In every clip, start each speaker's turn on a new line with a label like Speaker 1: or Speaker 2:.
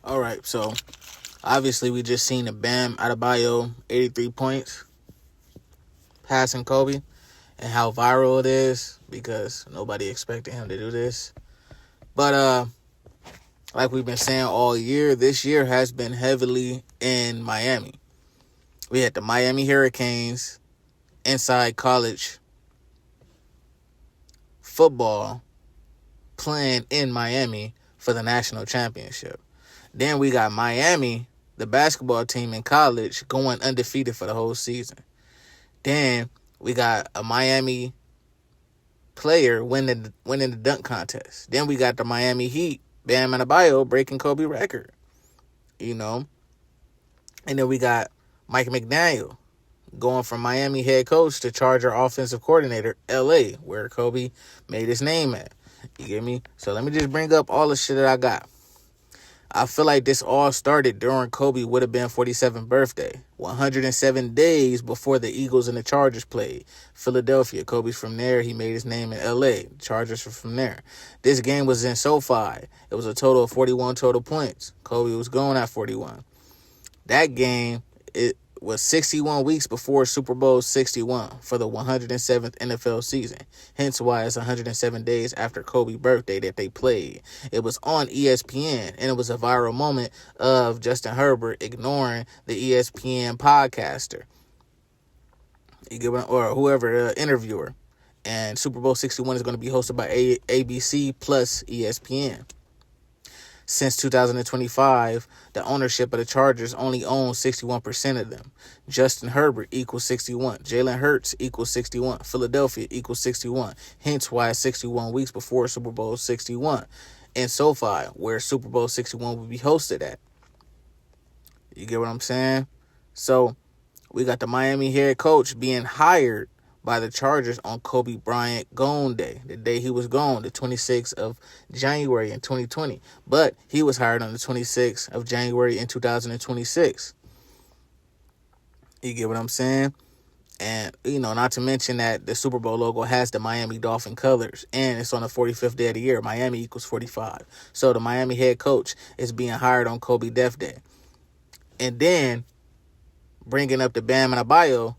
Speaker 1: All right, so obviously we just seen the Bam Adebayo 83 points passing Kobe and how viral it is because nobody expected him to do this. But like we've been saying all year, this year has been heavily in Miami. We had the Miami Hurricanes inside college football playing in Miami for the national championship. Then we got Miami, the basketball team in college, going undefeated for the whole season. Then we got a Miami player winning the dunk contest. Then we got the Miami Heat, Bam Adebayo breaking Kobe record. And then we got Mike McDaniel going from Miami head coach to Charger offensive coordinator, LA, where Kobe made his name at. You get me? So let me just bring up all the shit that I got. I feel like this all started during Kobe would have been 47th birthday, 107 days before the Eagles and the Chargers played. Philadelphia, Kobe's from there. He made his name in LA. Chargers were from there. This game was in SoFi. It was a total of 41 total points. Kobe was going at 41. That game, it was 61 weeks before Super Bowl 61 for the 107th NFL season. Hence why it's 107 days after Kobe's birthday that they played. It was on ESPN, and it was a viral moment of Justin Herbert ignoring the ESPN podcaster. Or whoever, interviewer. And Super Bowl 61 is going to be hosted by ABC plus ESPN. Since 2025, the ownership of the Chargers only owns 61% of them. Justin Herbert equals 61. Jalen Hurts equals 61. Philadelphia equals 61. Hence why it's 61 weeks before Super Bowl 61 in SoFi, where Super Bowl 61 will be hosted at. You get what I'm saying? So we got the Miami head coach being hired by the Chargers on Kobe Bryant gone day, the day he was gone, the 26th of January in 2020. But he was hired on the 26th of January in 2026. You get what I'm saying? And, not to mention that the Super Bowl logo has the Miami Dolphin colors, and it's on the 45th day of the year. Miami equals 45. So the Miami head coach is being hired on Kobe Death Day. And then bringing up the Bam Adebayo,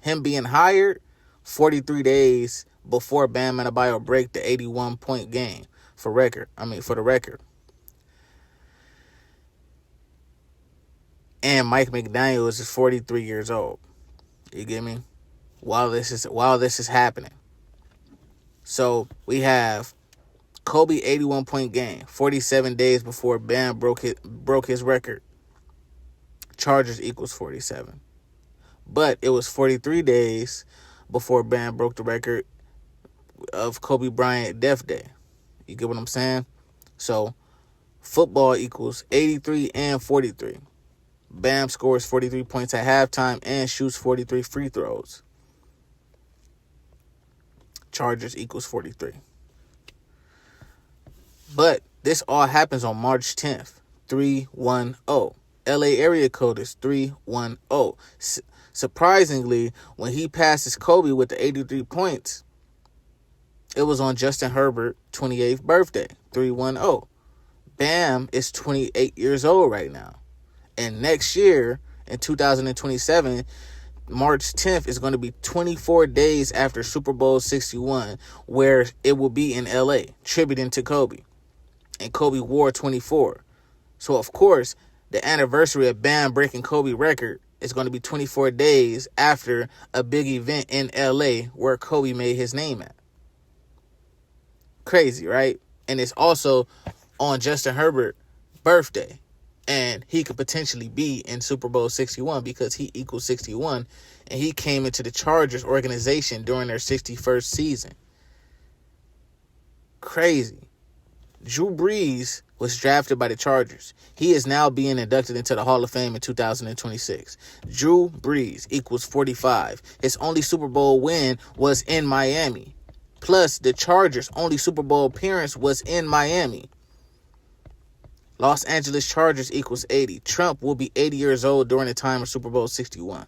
Speaker 1: him being hired 43 days before Bam Adebayo break the 81-point game for the record. And Mike McDaniel is 43 years old. You get me? While this is happening. So we have Kobe 81-point game 47 days before Bam broke his record. Chargers equals 47. But it was 43 days before Bam broke the record of Kobe Bryant Death Day. You get what I'm saying? So football equals 83 and 43. Bam scores 43 points at halftime and shoots 43 free throws. Chargers equals 43. But this all happens on March 10th, 310. LA area code is 310. Surprisingly, when he passes Kobe with the 83 points, it was on Justin Herbert's 28th birthday, 310. Bam is 28 years old right now. And next year, in 2027, March 10th is going to be 24 days after Super Bowl 61, where it will be in LA, tributing to Kobe. And Kobe wore 24. So, of course, the anniversary of Bam breaking Kobe record is going to be 24 days after a big event in LA where Kobe made his name at. Crazy, right? And it's also on Justin Herbert's birthday. And he could potentially be in Super Bowl 61 because he equals 61. And he came into the Chargers organization during their 61st season. Crazy. Drew Brees was drafted by the Chargers. He is now being inducted into the Hall of Fame in 2026. Drew Brees equals 45. His only Super Bowl win was in Miami. Plus, the Chargers' only Super Bowl appearance was in Miami. Los Angeles Chargers equals 80. Trump will be 80 years old during the time of Super Bowl 61.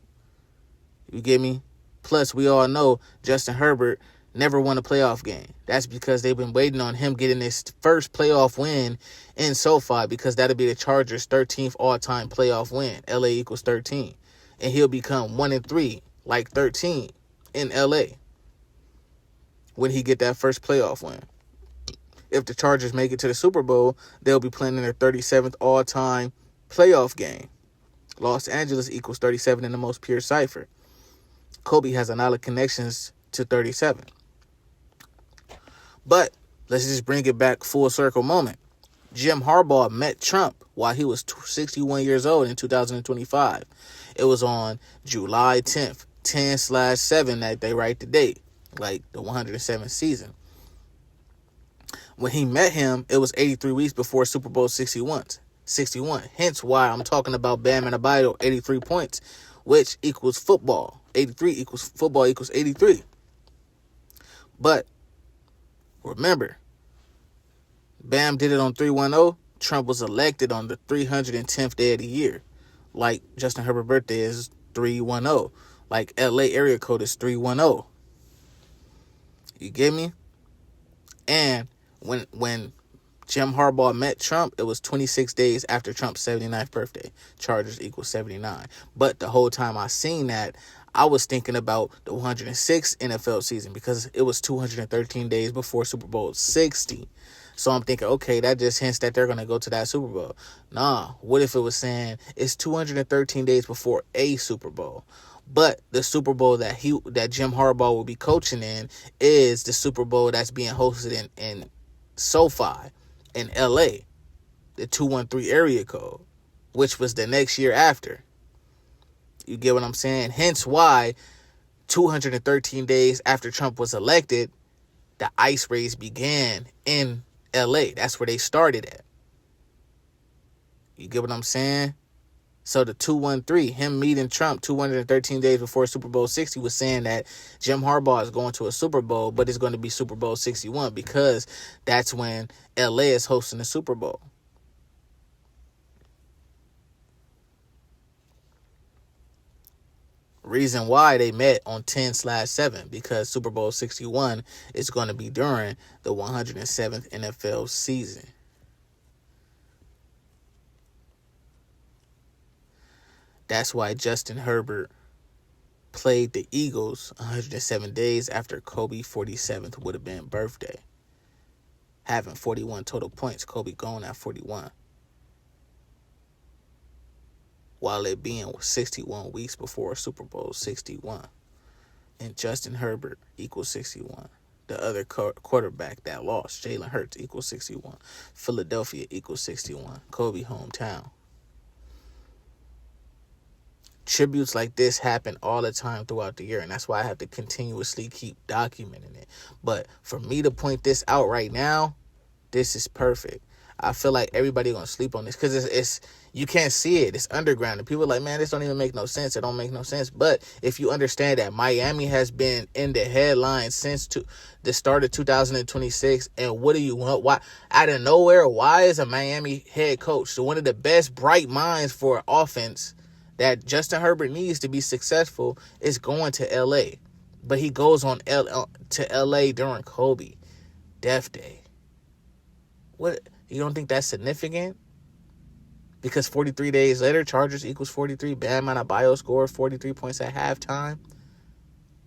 Speaker 1: You get me? Plus, we all know Justin Herbert never won a playoff game. That's because they've been waiting on him getting his first playoff win in SoFi, because that'll be the Chargers' 13th all-time playoff win. LA equals 13. And he'll become 1-3, like 13 in LA when he get that first playoff win. If the Chargers make it to the Super Bowl, they'll be playing in their 37th all-time playoff game. Los Angeles equals 37 in the most pure cipher. Kobe has a lot of connections to 37. But let's just bring it back full circle moment. Jim Harbaugh met Trump while he was 61 years old in 2025. It was on July 10th, 10/7 that they write the date, like the 107th season. When he met him, it was 83 weeks before Super Bowl 61. Hence why I'm talking about Bam Adebayo, 83 points, which equals football. 83 equals football equals 83. But remember, Bam did it on 310. Trump was elected on the 310th day of the year. Like Justin Herbert's birthday is 310. Like LA area code is 310. You get me? And when Jim Harbaugh met Trump, it was 26 days after Trump's 79th birthday. Chargers equals 79. But the whole time I seen that, I was thinking about the 106th NFL season, because it was 213 days before Super Bowl 60. So I'm thinking, okay, that just hints that they're going to go to that Super Bowl. Nah, what if it was saying it's 213 days before a Super Bowl? But the Super Bowl that Jim Harbaugh will be coaching in is the Super Bowl that's being hosted in SoFi in LA, the 213 area code, which was the next year after. You get what I'm saying? Hence why 213 days after Trump was elected, the ice race began in LA. That's where they started at. You get what I'm saying? So the 213, him meeting Trump 213 days before Super Bowl 60, was saying that Jim Harbaugh is going to a Super Bowl, but it's going to be Super Bowl 61, because that's when LA is hosting the Super Bowl. Reason why they met on 10/7, because Super Bowl 61 is going to be during the 107th NFL season. That's why Justin Herbert played the Eagles 107 days after Kobe's 47th would have been birthday, having 41 total points. Kobe going at 41. While it being 61 weeks before Super Bowl 61. And Justin Herbert equals 61. The other quarterback that lost, Jalen Hurts, equals 61. Philadelphia equals 61. Kobe hometown. Tributes like this happen all the time throughout the year, and that's why I have to continuously keep documenting it. But for me to point this out right now, this is perfect. I feel like everybody gonna sleep on this, because it's you can't see it. It's underground, and people are like, man, this don't even make no sense. It don't make no sense. But if you understand that Miami has been in the headlines since the start of 2026, and what do you want? Why out of nowhere? Why is a Miami head coach, so one of the best bright minds for offense that Justin Herbert needs to be successful, is going to LA, but he goes to LA during Kobe Death Day? What? You don't think that's significant? Because 43 days later, Chargers equals 43. Bam Adebayo scored 43 points at halftime.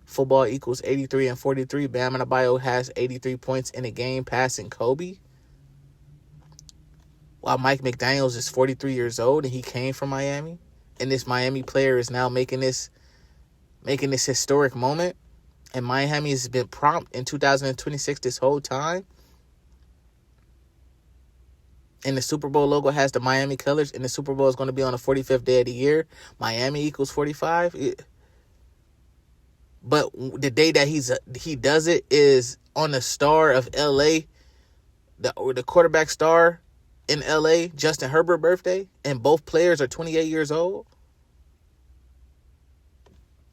Speaker 1: Football equals 83 and 43. Bam Adebayo has 83 points in a game, passing Kobe. While Mike McDaniels is 43 years old and he came from Miami, and this Miami player is now making this historic moment, and Miami has been prompt in 2026 this whole time. And the Super Bowl logo has the Miami colors, and the Super Bowl is going to be on the 45th day of the year. Miami equals 45. But the day that he does it is on the star of LA, the quarterback star in LA, Justin Herbert birthday, and both players are 28 years old.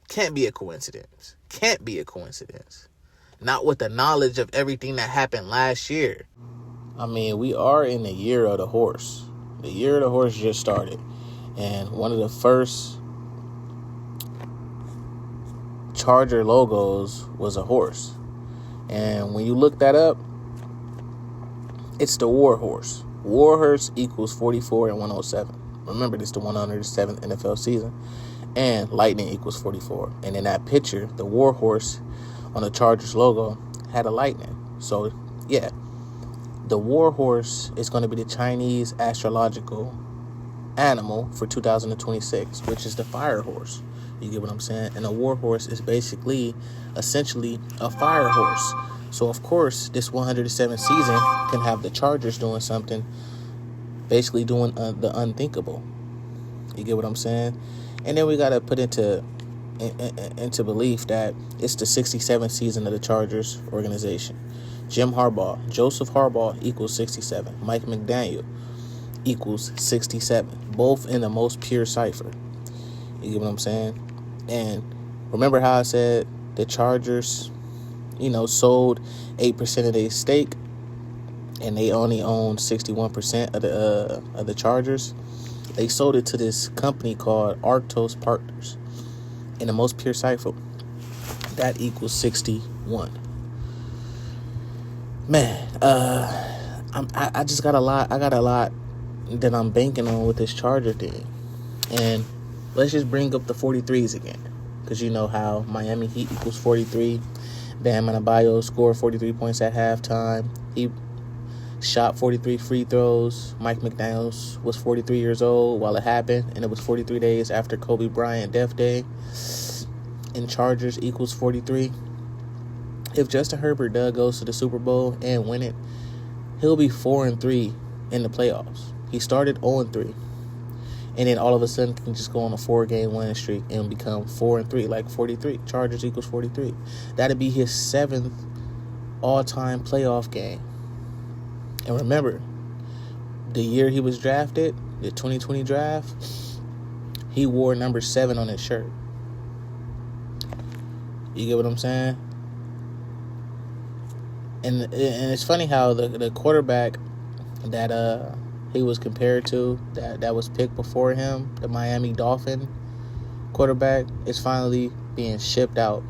Speaker 1: Can't be a coincidence. Can't be a coincidence. Not with the knowledge of everything that happened last year. I mean, we are in the year of the horse. The year of the horse just started. And one of the first Charger logos was a horse. And when you look that up, it's the War Horse. War Horse equals 44 and 107. Remember, this is the 107th NFL season. And Lightning equals 44. And in that picture, the War Horse on the Chargers logo had a lightning. So, yeah, the War Horse is going to be the Chinese astrological animal for 2026, which is the fire horse. You get what I'm saying? And a war horse is essentially a fire horse. So, of course, this 107th season can have the Chargers doing something, basically doing the unthinkable. You get what I'm saying? And then we got to put into belief that it's the 67th season of the Chargers organization. Joseph Harbaugh equals 67. Mike McDaniel equals 67. Both in the most pure cipher. You get what I'm saying? And remember how I said the Chargers, sold 8% of their stake, and they only own 61% of the Chargers. They sold it to this company called Arctos Partners. In the most pure cipher, that equals 61. Man, I just got a lot. I got a lot that I'm banking on with this Charger thing. And let's just bring up the 43s again. Because you know how Miami Heat equals 43. Bam Adebayo scored 43 points at halftime. He shot 43 free throws. Mike McDaniel was 43 years old while it happened. And it was 43 days after Kobe Bryant Death Day. And Chargers equals 43. If Justin Herbert goes to the Super Bowl and win it, he'll be 4-3 in the playoffs. He started 0-3. And then all of a sudden can just go on a 4-game winning streak and become 4-3, like 43. Chargers equals 43. That'd be his 7th all-time playoff game. And remember, the year he was drafted, the 2020 draft, he wore number 7 on his shirt. You get what I'm saying? And it's funny how the quarterback that he was compared to, that was picked before him, the Miami Dolphin quarterback, is finally being shipped out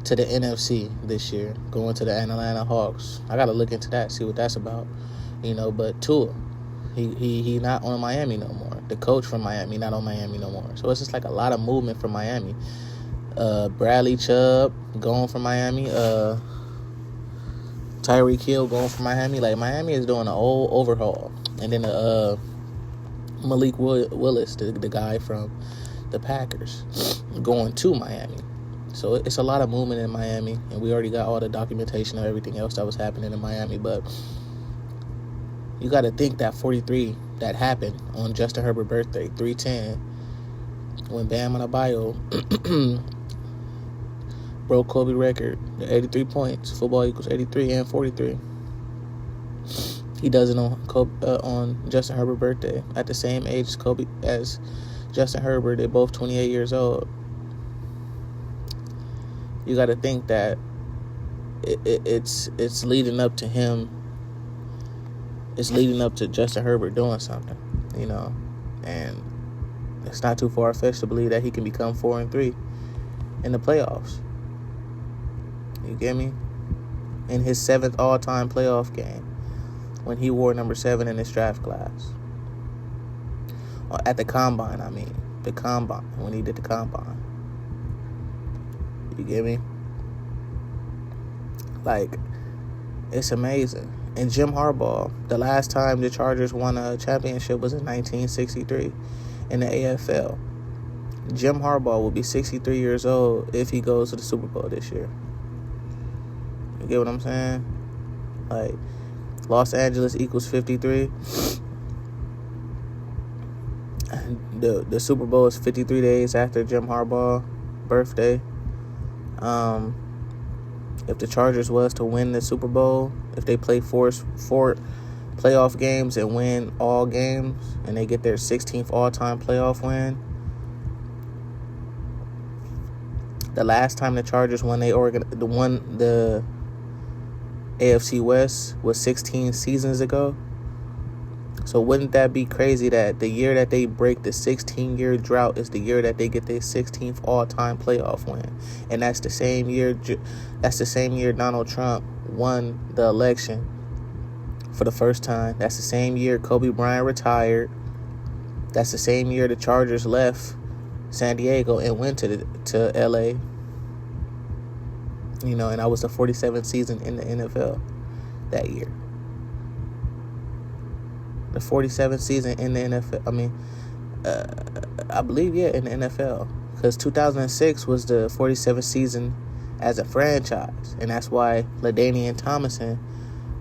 Speaker 1: to the NFC this year, going to the Atlanta Hawks. I got to look into that, see what that's about. But Tua, he not on Miami no more. The coach from Miami not on Miami no more. So it's just like a lot of movement from Miami. Bradley Chubb going from Miami. Tyreek Hill going from Miami. Like, Miami is doing an old overhaul. And then Malik Willis, the guy from the Packers, going to Miami. So it's a lot of movement in Miami. And we already got all the documentation of everything else that was happening in Miami. But you got to think that 43 that happened on Justin Herbert's birthday, 310, when Bam Adebayo broke Kobe record, the 83 points. Football equals 83 and 43. He does it on Justin Herbert's birthday at the same age as Justin Herbert. They're both 28 years old. You got to think that it's leading up to him. It's leading up to Justin Herbert doing something, and it's not too far-fetched to believe that he can become 4-3 in the playoffs. You get me? In his 7th all-time playoff game, when he wore number 7 in his draft class. At the combine, the combine, when he did the combine. You get me? Like, it's amazing. And Jim Harbaugh, the last time the Chargers won a championship was in 1963 in the AFL. Jim Harbaugh will be 63 years old if he goes to the Super Bowl this year. You get what I'm saying? Like, Los Angeles equals 53. The Super Bowl is 53 days after Jim Harbaugh's birthday. If the Chargers was to win the Super Bowl, if they play four playoff games and win all games, and they get their 16th all-time playoff win, the last time the Chargers won the AFC West was 16 seasons ago. So wouldn't that be crazy that the year that they break the 16-year drought is the year that they get their 16th all-time playoff win? And that's the same year Donald Trump won the election for the first time. That's the same year Kobe Bryant retired. That's the same year the Chargers left San Diego and went to LA. And that was the 47th season in the NFL that year. The 47th season in the NFL. I believe, in the NFL. Because 2006 was the 47th season as a franchise. And that's why LaDainian Tomlinson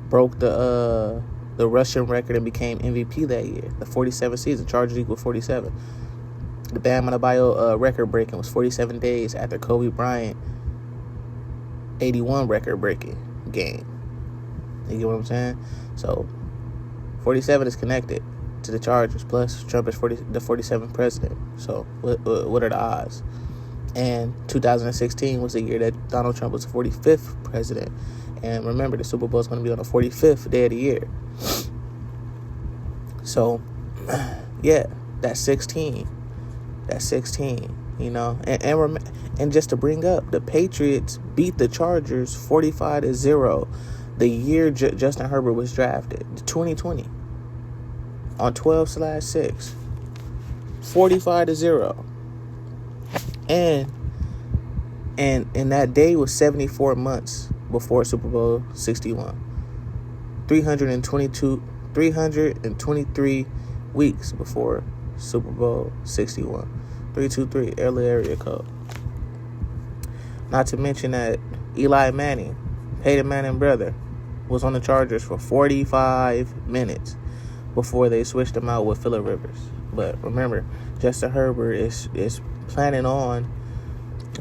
Speaker 1: broke the rushing record and became MVP that year. The 47th season. Chargers equal 47. The Bam Adebayo record breaking was 47 days after Kobe Bryant 81 record breaking game. You get what I'm saying? So 47 is connected to the Chargers. Plus Trump is the 47th president. So what are the odds? And 2016 was the year that Donald Trump was the 45th president. And remember, the Super Bowl is going to be on the 45th day of the year. So, yeah, that's 16. That's 16, And just to bring up, the Patriots beat the Chargers 45-0 the year Justin Herbert was drafted, 2020, on 12/6, 45-0. And that day was 74 months before Super Bowl 61. 323 weeks before Super Bowl 61. 323, early area code. Not to mention that Eli Manning, Peyton Manning brother, was on the Chargers for 45 minutes before they switched him out with Phillip Rivers. But remember, Justin Herbert is planning on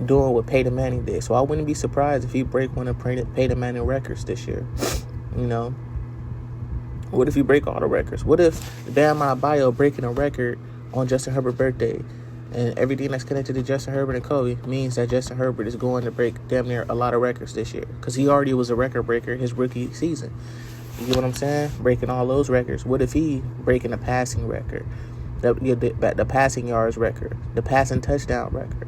Speaker 1: doing what Peyton Manning did. So I wouldn't be surprised if he break one of Peyton Manning records this year. What if he break all the records? What if Bam Adebayo breaking a record on Justin Herbert's birthday, and everything that's connected to Justin Herbert and Kobe means that Justin Herbert is going to break damn near a lot of records this year, because he already was a record breaker his rookie season. You get what I'm saying? Breaking all those records. What if he breaking a passing record, the passing yards record, the passing touchdown record?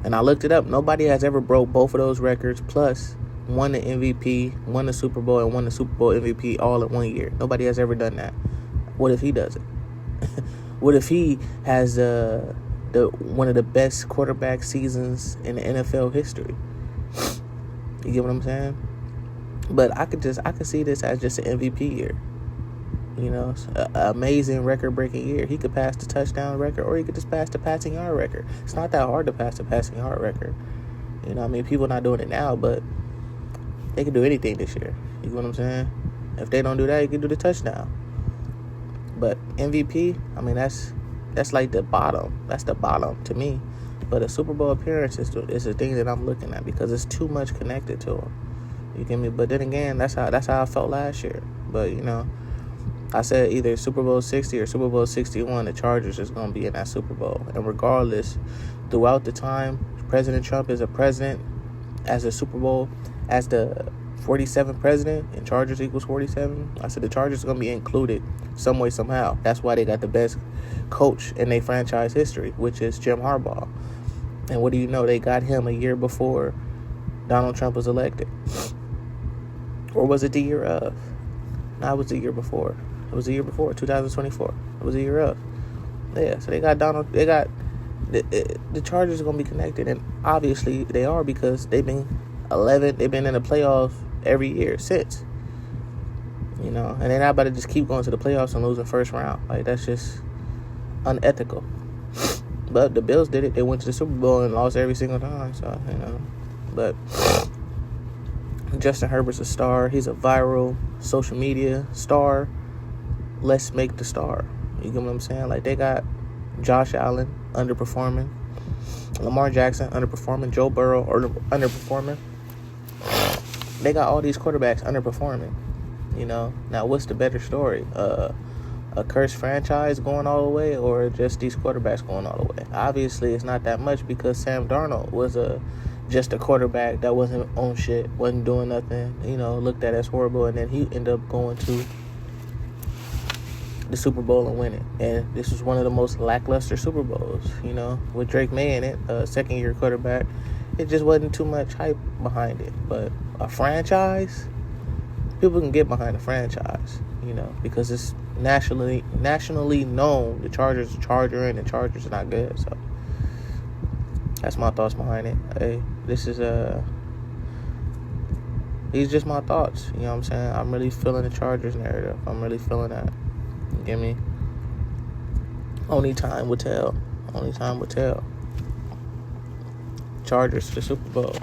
Speaker 1: And I looked it up. Nobody has ever broke both of those records, plus won the MVP, won the Super Bowl, and won the Super Bowl MVP all in 1 year. Nobody has ever done that. What if he does it? What if he has the one of the best quarterback seasons in the NFL history? You get what I'm saying? But I could see this as just an MVP year. An amazing record-breaking year. He could pass the touchdown record, or he could just pass the passing yard record. It's not that hard to pass the passing yard record. People are not doing it now, but they can do anything this year. You get what I'm saying? If they don't do that, you can do the touchdown. But MVP, that's like the bottom. That's the bottom to me. But a Super Bowl appearance is the thing that I'm looking at, because it's too much connected to him. You get me? But then again, that's how I felt last year. But I said either Super Bowl 60 or Super Bowl 61, the Chargers is going to be in that Super Bowl. And regardless, throughout the time, President Trump is a president as a Super Bowl, as the 47th president, and Chargers equals 47. I said the Chargers are going to be included some way, somehow. That's why they got the best coach in their franchise history, which is Jim Harbaugh. And what do you know? They got him a year before Donald Trump was elected. Or was it the year of? No, it was the year before. It was the year before, 2024. It was the year of. Yeah, so they got the Chargers are going to be connected. And obviously they are, because they've been in the playoffs every year since. And they're not about to just keep going to the playoffs and losing first round. Like, that's just unethical. But the Bills did it. They went to the Super Bowl and lost every single time. So, But Justin Herbert's a star. He's a viral social media star. Let's make the star. You get what I'm saying? Like, they got Josh Allen underperforming, Lamar Jackson underperforming, Joe Burrow underperforming. They got all these quarterbacks underperforming. Now what's the better story? A cursed franchise going all the way, or just these quarterbacks going all the way? Obviously, it's not that much, because Sam Darnold was just a quarterback that wasn't on shit, wasn't doing nothing, looked at as horrible, and then he ended up going to the Super Bowl and win it. And this was one of the most lackluster Super Bowls, you know, with Drake May in it, second-year quarterback. It just wasn't too much hype behind it. But a franchise, people can get behind a franchise, you know, because it's nationally known. The Chargers are charging, and the Chargers are not good. So that's my thoughts behind it. Hey, this is these just my thoughts. You know what I'm saying? I'm really feeling the Chargers narrative. I'm really feeling that. You get me? Only time will tell. Only time will tell. Chargers to the Super Bowl.